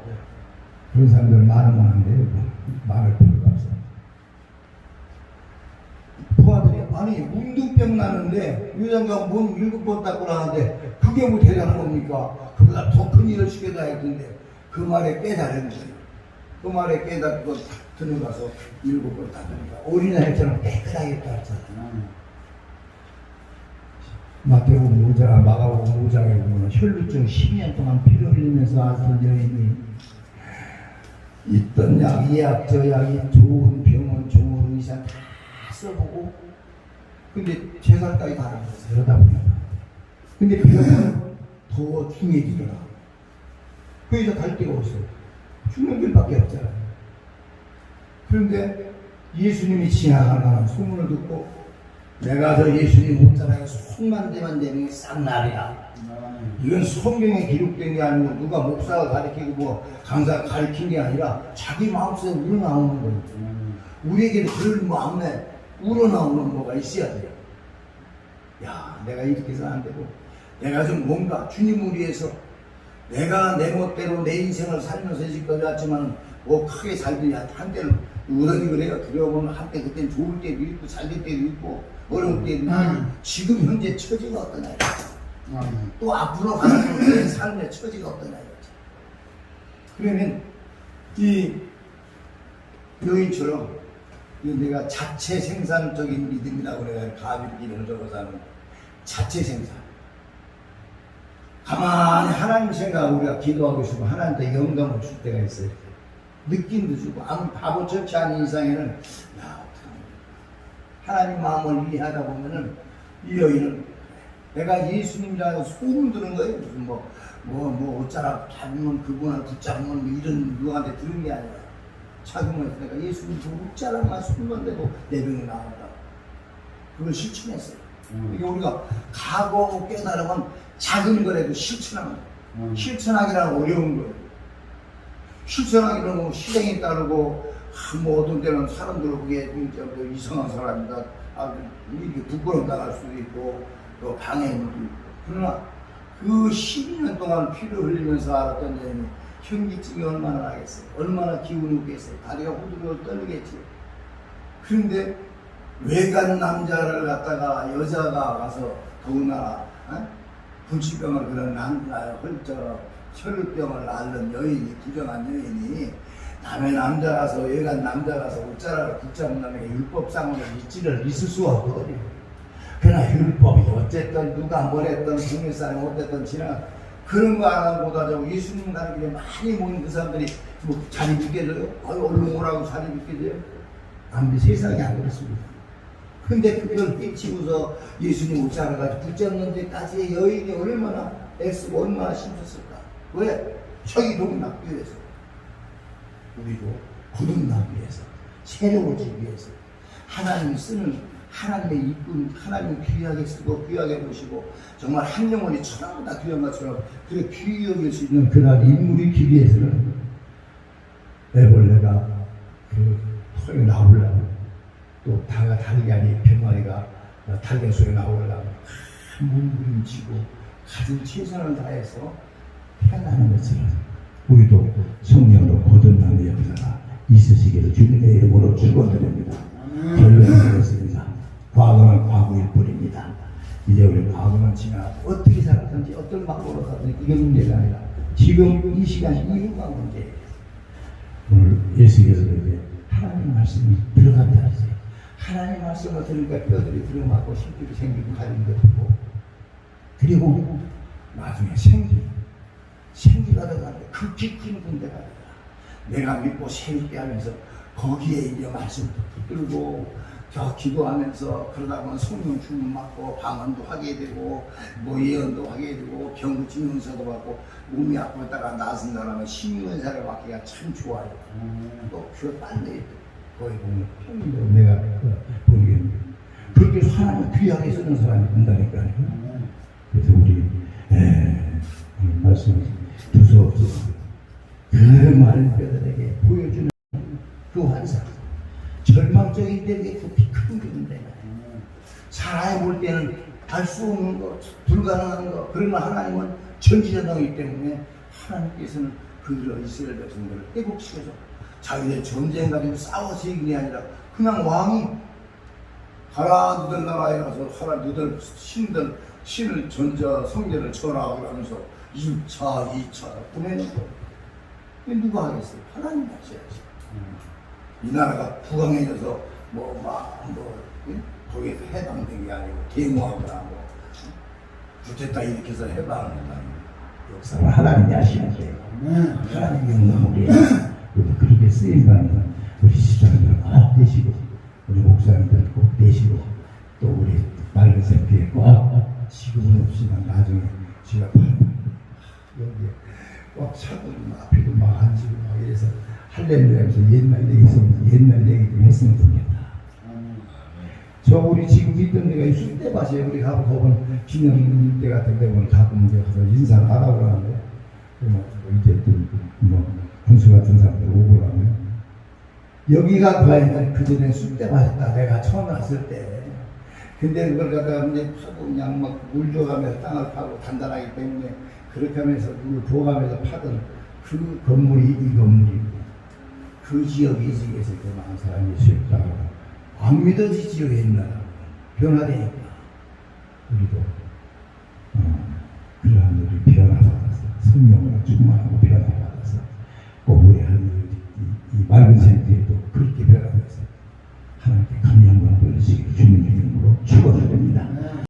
그런 사람들 많으면 안 돼요. 말할 필요가 없어. 부하들이 아니 문둥병 나는데 유전자가 몸 7번 닦고 나는데 그게 뭐 대단한 겁니까? 그보다 더 큰 일을 시켜야 했는데 그 말에 깨달은 거예요. 그 말에 깨닫고 들어가서 7번 닦으니까 어린아이처럼 깨끗하게 닦잖아요. 마태복음 5장, 마가복음 5장에 보면 혈루증 12년 동안 피를 흘리면서 앓던 여인이 있던 약, 이 약, 저 약이 좋은 병원, 좋은 의사 다 써보고 근데 재산까지 다 알았어요. 그러다 보니까 근데 병은 더 중해지더라. 그래서 갈 데가 없어요. 죽는 길밖에 없잖아요. 그런데 예수님이 지나가는 소문을 듣고 내가 저 예수님 혼자라고 손만 대면 되는 게 쌍날이야. 이건 성경에 기록된 게 아니고 누가 목사가 가르치고 뭐 강사가 가르친 게 아니라 자기 마음속에 우러나오는 거예요. 우리에게는 그런 마음에 우러나오는 뭐가 있어야 돼요. 야, 내가 이렇게 해서는 안 되고 내가 좀 뭔가 주님을 위해서 내가 내 멋대로 내 인생을 살면서 지금까지 왔지만 뭐 크게 살더니 한때는 우선이 그래요. 들어보면 한때 그때는 좋을 때도 있고 잘 될 때도 있고 어려울 때도 있고 지금 현재 처지가 어떠냐 또 앞으로 가는 내 삶의 처지가 어떠냐 그러면 이 여인처럼 이거 내가 자체 생산적인 믿음이라고 내가 가비를 이름을 적어서 하는 자체 생산. 가만히 하나님 생각 우리가 기도하고 있으면 하나님한테 영감을 줄 때가 있어요. 느낌도 주고 아무 바보처치 않은 이상에는 야 어떡하냐. 하나님 마음을 이해하다 보면은 이 여인은 내가 예수님이라고 소문 드는 거예요. 무슨 어쩌라 잡으면 그분을 붙잡으면 뭐 이런 누구한테 들은 게 아니라 자기만 내가 예수님 어쩌라만 손만 대고 내 병이 나온다. 그걸 실천했어요. 이게 우리가 각오하고 깨달으면 작은 거라도 실천하는 거예요. 실천하기란 어려운 거예요. 실천하기는 뭐 실행이 따르고 뭐 어떤 때는 사람들 그게 이상한 사람이다. 이렇게 부끄러움 당할 수도 있고 또 방해도 있고. 그러나 그 12년 동안 피를 흘리면서 알았던 여인이 현기증이 얼마나 나겠어요. 얼마나 기운이 없겠어요. 다리가 후들후들 떨리겠지. 그런데 외간 남자를 갖다가 여자가 가서 더구나 분치병을 그런 혈루병을 앓는 여인이 부정한 여인이 남의 남자 가서 외간 남자 가서 옷자락을 붙잡는 남에게 율법상으로 있을 수가 없거든요. 그러나 율법이 어쨌든 누가 뭐랬던 국민 사람이 어쨌든 지나 그런 거 안 하고 가자고 예수님 가는 길에 많이 모인 그 사람들이 뭐 자리 비켜줘요? 얼른 오라고 자리 비켜줘요? 아무리 세상이 안 그렇습니다. 근데 그걸 삐치고서 예수님 옷자락 가지고 붙잡는 데까지 여인이 얼마나 애쓰고 얼마나 힘썼을까? 왜? 저기 낙기 위해서. 우리도 거듭나기 위해서. 새로워지기 위해서. 하나님이 쓰는 하나님의 이쁜 하나님을 귀하게 쓰고 귀하게 보시고 정말 한 영혼이 천하보다 귀한 것처럼 그렇게 귀히 여길 수 있는 그날 인물이 되기 위해서는 애벌레가 그 털에 나오려고 또 달걀이 병아리가 달걀 속에 나오려고 몸부림치고 가진 최선을 다해서 태어나는 것처럼 우리도 성령으로 거듭나는 역사가 있으시기를 주님의 이름으로 축원드립니다. 결론은 그렇습니다. 과거는 과거일 뿐입니다. 이제 우리 과거는 지나 어떻게 살았든지 어떤 방법으로 살았든지 이게 문제가 아니라 지금 이 시간 이후가 문제예요. 오늘 예수께서 이제 하나님 말씀이 들어간다 했어요. 하나님 말씀을 들으니까 뼈들이 들어맞고 힘들이 생기고 가진 것이고 그리고 나중에 생기가 들어가는데 극히 큰 군대가 되더라. 내가 믿고 세우게 하면서 거기에 이제 말씀도 붙들고 저 기도하면서 그러다 보면 성령 주문 받고 방언도 하게 되고 뭐 예언도 하게 되고 병 증명서도 받고 몸이 아프다가 나선 사람은 신유원사를 받기가 참 좋아요. 또 그 빨리 거기 보면 평일로 내가 보이겠는데 그렇게 하나님 귀하게 쓰는 사람이 된다니까요. 그래서 우리 오늘 말씀 두서없어서 그 많은 뼈들에게 보여주는 그 환상 절망적인 데에 그 큰 건데 사람이 볼 때는 알 수 없는 거 불가능한 거 그러나 하나님은 전지전능이기 때문에 하나님께서는 그들을 이스라엘 백성들을 회복시켜서 자기네 전쟁 가지고 싸워서 이긴 게 아니라 그냥 왕이 가라 너들 나라에 가서 하라 너들 신을 전자 성전을 쳐라 하면서 1차 2차 보내는 거 누가 하겠어요? 하나님 하셔야지. 이 나라가 부강해져서 거기에서 해방된 게 아니고 계모하거나 부채다 일으켜서 해방하는 역사를 하나님이 하시는데 하나님의 영광을 우리 그렇게 쓰임받는 우리 시장님들 꼭 되시고 우리 목사님들 꼭 되시고 또 우리 맑은 생피에 꼭 지금은 없지만 나중에 제가 여기에 꽉 차고 앞에도 막 앉고 막 이래서 할렐루야면서 옛날 얘기 좀 했으면 좋겠다. 저 우리 지금 있던 데가 쑥대밭이에요. 우리 가고 거번 기념 때 같은 데 보면 가끔 가서 인사를 하라고 하는데 이제 뭐 군수 같은 사람들 오고 그러면 여기가 그 전에 쑥대밭이다. 내가 처음 왔을 때. 근데 그걸 갖다가 이제 파고 그냥 막 물 줘가면서 땅을 파고 단단하기 때문에 그렇게 하면서 물 부어가면서 파던 그 건물이 이 건물이고 그 지역이 이 지역에서 그 많은 사람이 있었다고 안 믿어지지요. 옛날 변화되니까 우리도 그러한 우리 변화받아서 성령으로 충만하고